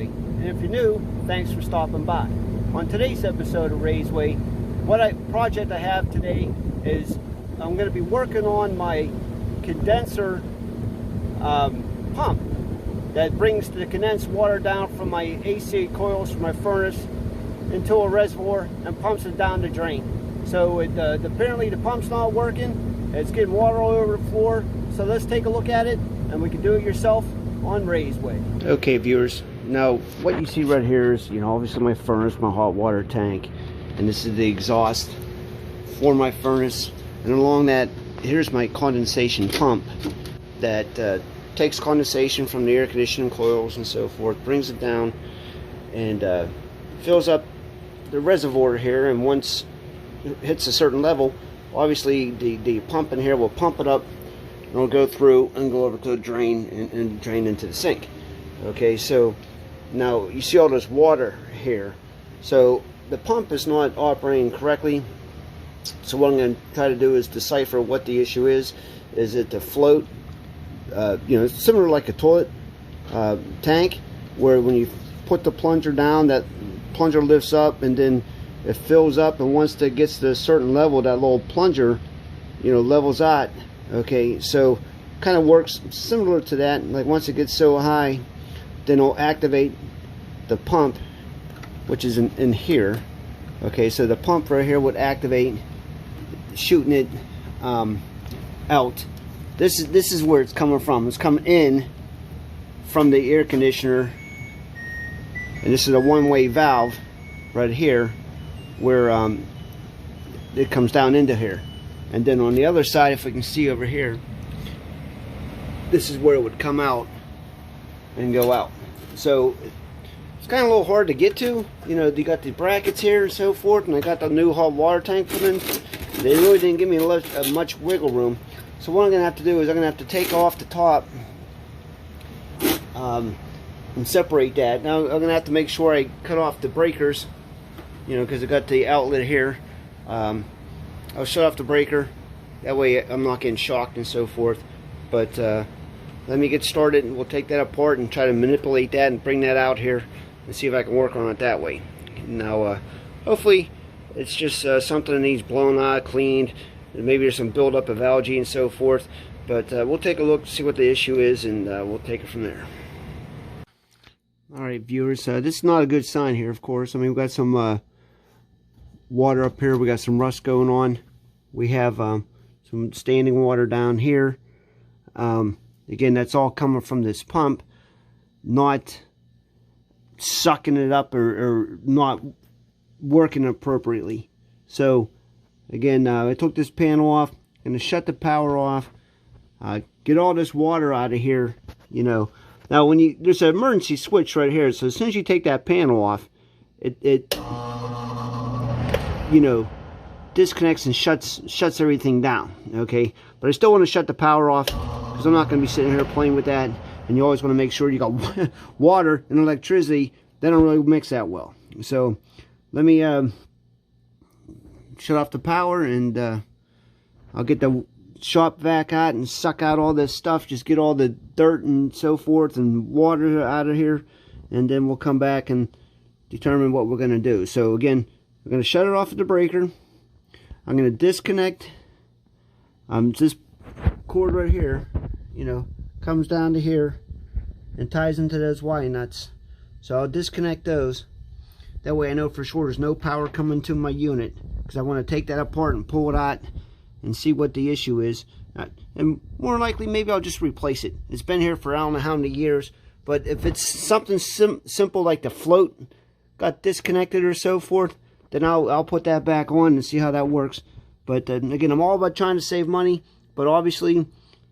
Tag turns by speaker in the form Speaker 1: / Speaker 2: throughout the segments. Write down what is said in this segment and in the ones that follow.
Speaker 1: Raiseway. And if you're new, thanks for stopping by. On today's episode of Raiseway, project I have today is I'm going to be working on my condenser pump that brings the condensed water down from my AC coils from my furnace into a reservoir and pumps it down the drain. So apparently the pump's not working. It's getting water all over the floor. So let's take a look at it, and we can do it yourself on Raiseway. Okay, viewers. Now what you see right here is, obviously my furnace, my hot water tank, and this is the exhaust for my furnace. And along that, here's my condensation pump that takes condensation from the air conditioning coils and so forth, brings it down, and fills up the reservoir here. And once it hits a certain level, obviously the pump in here will pump it up, and it'll go through and go over to the drain and drain into the sink. Okay, so now you see all this water here. So the pump is not operating correctly. So what I'm going to try to do is decipher what the issue is. Is it the float? Similar like a toilet tank, where when you put the plunger down, that plunger lifts up and then it fills up, and once it gets to a certain level, that little plunger, levels out. Okay, so kind of works similar to that. Like once it gets so high, then it'll activate the pump, which is in here. Okay, so the pump right here would activate, shooting it out. This is where it's coming from. It's coming in from the air conditioner, and this is a one-way valve right here, where it comes down into here. And then on the other side, if we can see over here, this is where it would come out and go out. So it's kind of a little hard to get to. You got the brackets here and so forth, and I got the new hot water tank put in. They really didn't give me much wiggle room. So what I'm going to have to do is I'm going to have to take off the top and separate that. Now I'm going to have to make sure I cut off the breakers, because I got the outlet here. I'll shut off the breaker. That way I'm not getting shocked and so forth. But let me get started, and we'll take that apart and try to manipulate that and bring that out here and see if I can work on it that way. Now hopefully it's just something that needs blown out, cleaned. Maybe there's some buildup of algae and so forth, but we'll take a look, see what the issue is, and we'll take it from there. Alright, viewers, this is not a good sign here, of course. I mean, we've got some water up here, we got some rust going on. We have some standing water down here. Again, that's all coming from this pump, not sucking it up or not working appropriately. So again, I took this panel off. I'm going to shut the power off, get all this water out of here. Now when there's an emergency switch right here, so as soon as you take that panel off, it disconnects and shuts everything down. Okay, but I still want to shut the power off, because I'm not going to be sitting here playing with that. And you always want to make sure you got water and electricity. They don't really mix that well. So let me shut off the power, and I'll get the shop vac out and suck out all this stuff, just get all the dirt and so forth and water out of here, and then we'll come back and determine what we're going to do. So again, we're going to shut it off at the breaker. I'm going to disconnect this cord right here, comes down to here and ties into those Y nuts. So I'll disconnect those. That way I know for sure there's no power coming to my unit, because I want to take that apart and pull it out and see what the issue is. And more likely, maybe I'll just replace it. It's been here for I don't know how many years. But if it's something simple like the float got disconnected or so forth, then I'll put that back on and see how that works. But again, I'm all about trying to save money. But obviously,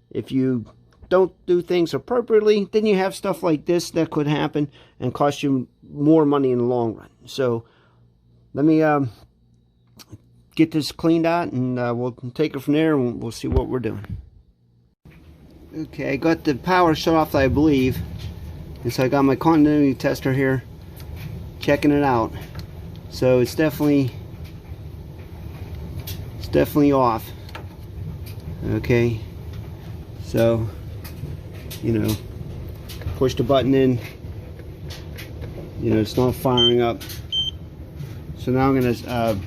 Speaker 1: if you don't do things appropriately, then you have stuff like this that could happen and cost you more money in the long run. So let me get this cleaned out, and we'll take it from there, and we'll see what we're doing. Okay, I got the power shut off, I believe, and so I got my continuity tester here checking it out. So it's definitely off. Okay, so push the button in, you know, it's not firing up. So now I'm going to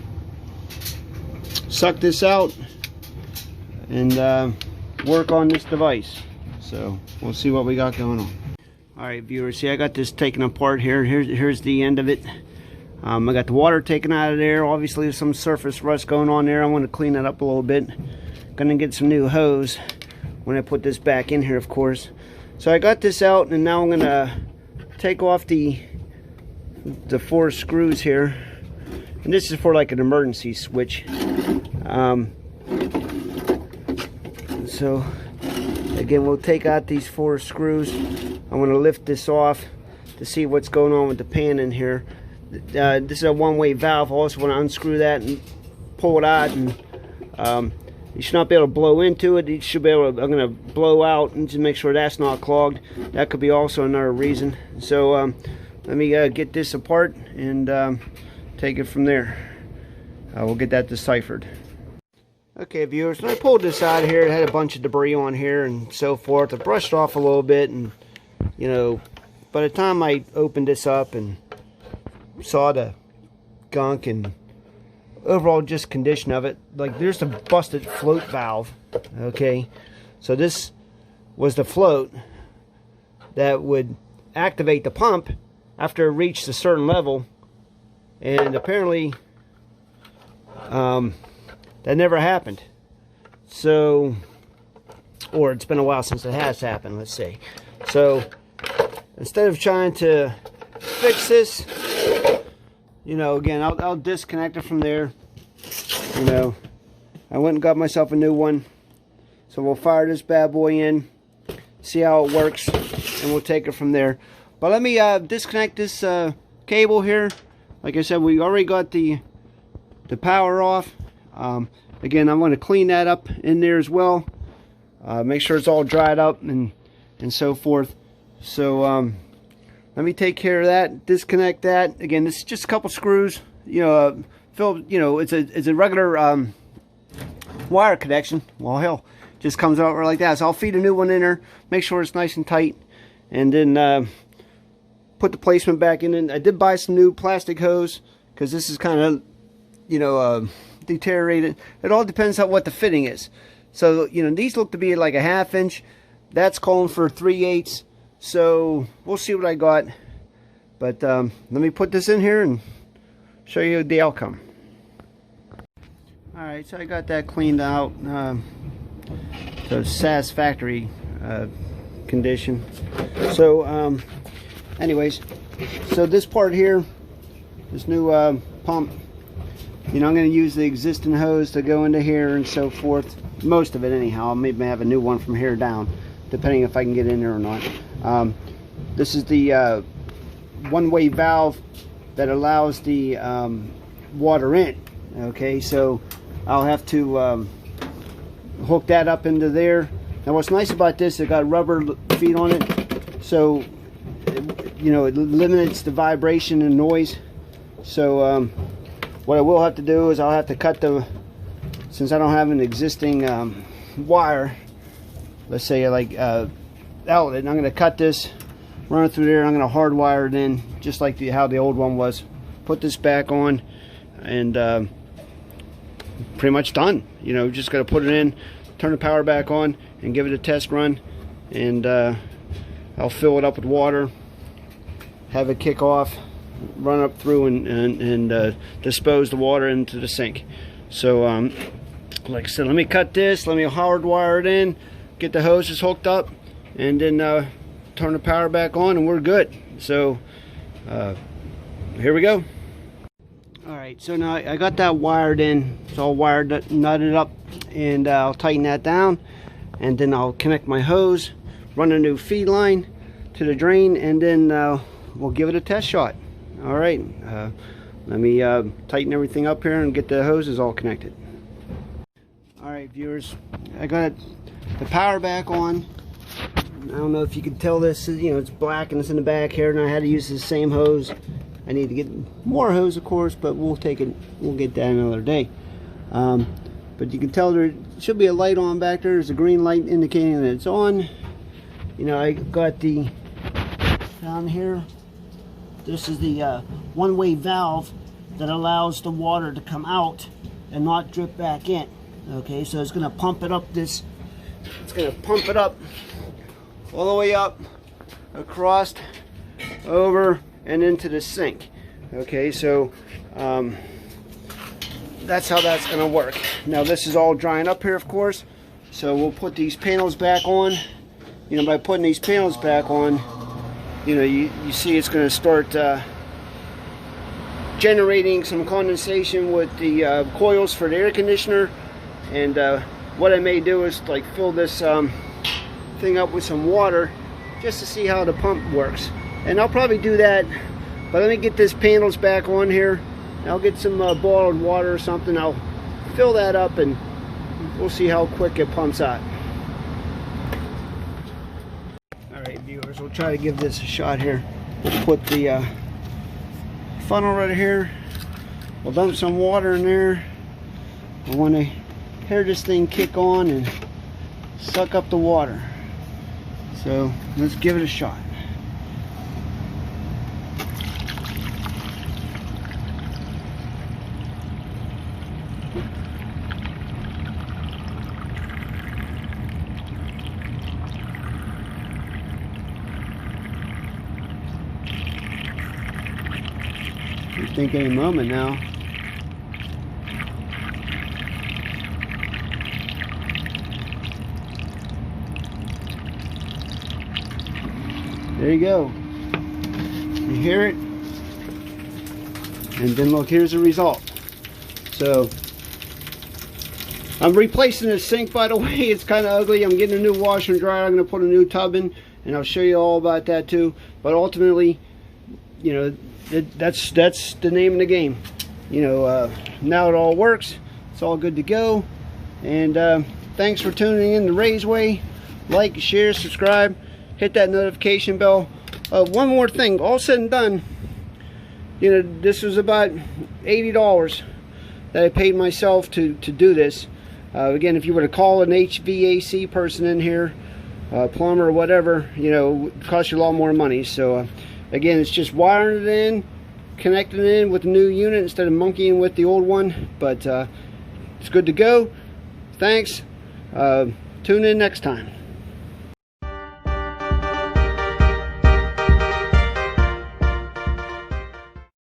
Speaker 1: suck this out and work on this device. So we'll see what we got going on. Alright viewers, see I got this taken apart here. Here's the end of it. I got the water taken out of there. Obviously there's some surface rust going on there. I want to clean that up a little bit. Gonna get some new hose when I put this back in here, of course. So I got this out, and now I'm gonna take off the 4 screws here. And this is for like an emergency switch. So again, we'll take out these 4 screws. I'm going to lift this off to see what's going on with the pan in here. This is a one-way valve. I also want to unscrew that and pull it out, and you should not be able to blow into it. You should be able to, I'm going to blow out and just make sure that's not clogged. That could be also another reason. So let me get this apart and take it from there. We'll get that deciphered. Okay viewers, when I pulled this out of here, it had a bunch of debris on here and so forth. I brushed off a little bit, and you know, by the time I opened this up and saw the gunk and overall just condition of it, like there's a busted float valve. Okay, so this was the float that would activate the pump after it reached a certain level, and apparently that never happened. So, or it's been a while since it has happened, let's say. So instead of trying to fix this, you know, again, I'll disconnect it from there. You know, I went and got myself a new one. So we'll fire this bad boy in, see how it works, and we'll take it from there. But let me disconnect this cable here. Like I said, we already got the power off. Again, I'm going to clean that up in there as well. Make sure it's all dried up and so forth. So let me take care of that. Disconnect that. Again, this is just a couple screws. You know, you know, it's a regular wire connection. Well, hell, just comes out like that. So I'll feed a new one in there. Make sure it's nice and tight, and then put the placement back in. And I did buy some new plastic hose because this is kind of, you know, deteriorated. It all depends on what the fitting is. So, you know, these look to be like a 1/2 inch. That's calling for 3/8. So we'll see what I got. But let me put this in here and show you the outcome. Alright, so I got that cleaned out. So satisfactory condition. So anyways, so this part here, this new pump, you know, I'm going to use the existing hose to go into here and so forth. Most of it anyhow. I'll maybe have a new one from here down, depending if I can get in there or not. This is the one-way valve that allows the water in. Okay, so I'll have to hook that up into there. Now what's nice about this, it got rubber feet on it, so you know, it limits the vibration and noise. So what I will have to do is I'll have to cut the, since I don't have an existing wire, let's say like outlet, and I'm going to cut this, run it through there, and I'm going to hardwire it in just like how the old one was. Put this back on, and pretty much done. You know, just got to put it in, turn the power back on, and give it a test run, and I'll fill it up with water, have it kick off, run up through and dispose the water into the sink. So like I said, let me cut this, let me hardwire it in, get the hoses hooked up, and then turn the power back on, and we're good. So here we go. Alright, so now I got that wired in. It's all wired, nutted up, and I'll tighten that down, and then I'll connect my hose, run a new feed line to the drain, and then we'll give it a test shot. Alright, let me tighten everything up here and get the hoses all connected. Alright viewers, I got the power back on. I don't know if you can tell this, you know, it's black and it's in the back here, and I had to use the same hose. I need to get more hose, of course, but we'll take it, we'll get that another day. But you can tell there should be a light on back there. There's a green light indicating that it's on. You know, I got the down here, This is the one-way valve that allows the water to come out and not drip back in. Okay, so it's going to pump it up it's going to pump it up all the way up, across, over, and into the sink. Okay, so that's how that's going to work. Now this is all drying up here, of course, so we'll put these panels back on. You know, by putting these panels back on, you know, you see it's going to start generating some condensation with the coils for the air conditioner. And what I may do is like fill this thing up with some water just to see how the pump works. And I'll probably do that, but let me get this panels back on here. I'll get some boiled water or something. I'll fill that up and we'll see how quick it pumps out. Alright viewers, we'll try to give this a shot here. We'll put the funnel right here. We'll dump some water in there. I want to hear this thing kick on and suck up the water. So let's give it a shot. I think any moment now. There you go. You hear it? And then look, here's the result. So I'm replacing the sink, by the way. It's kind of ugly. I'm getting a new washer and dryer. I'm going to put a new tub in, and I'll show you all about that too. But ultimately, you know, that's the name of the game. You know, now it all works. It's all good to go. And thanks for tuning in to Raiseway. Like, share, subscribe. Hit that notification bell. One more thing, all said and done, you know, this was about $80 that I paid myself to do this. Again, if you were to call an HVAC person in here, plumber or whatever, you know, it costs you a lot more money. So again, it's just wiring it in, connecting it in with the new unit instead of monkeying with the old one. But it's good to go. Thanks. Tune in next time.